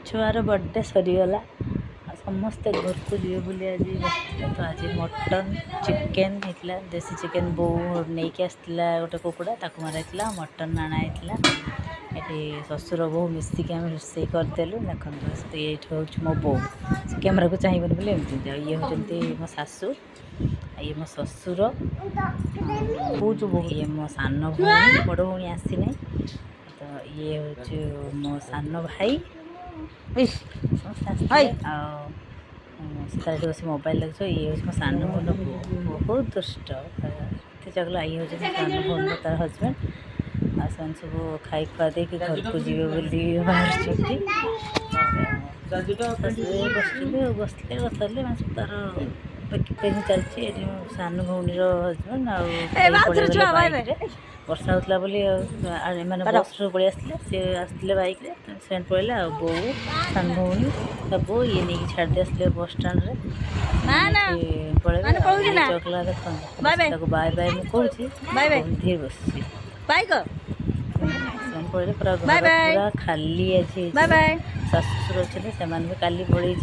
छुआर birthday सरीगला समस्ते घर को जीवे बोली आज तो आज मटन चिकेन होता देसी चिकेन बो नहीं कि आसला गोटे कुकुड़ा ताकू मारा मटन आना ये ससुर बो मिसिक आम रोसे करदेलु देखो ये हूँ मो बो कैमेरा को चाहिए बोले ये होती मो सासू ये मो ससुर बहुत बो ये मो सान भाई बड़ भाई आसी ना तो ये हूँ मो सान भाई बस मोबाइल लगे ये हूँ मो सान भून बहुत दुष्ट चगला ये हूँ सान भून तार हजबैंड आ सब खाई खुआ दे घर को जी बाहर बसले बसले तार पैकिंग चलती सान भौणी हजबैंड आईक वर्षा होता बोली मैंने बस पलि आसते सी आसते बैक से पड़े बो सान भौणी सब ये नहीं छाड़ी आसते बस स्टाण्ड पड़े चकला देख बाय बाय मुझे कहूँ धीरे बस पड़े पूरा खाली आज ससुर अच्छे से भी काली पड़े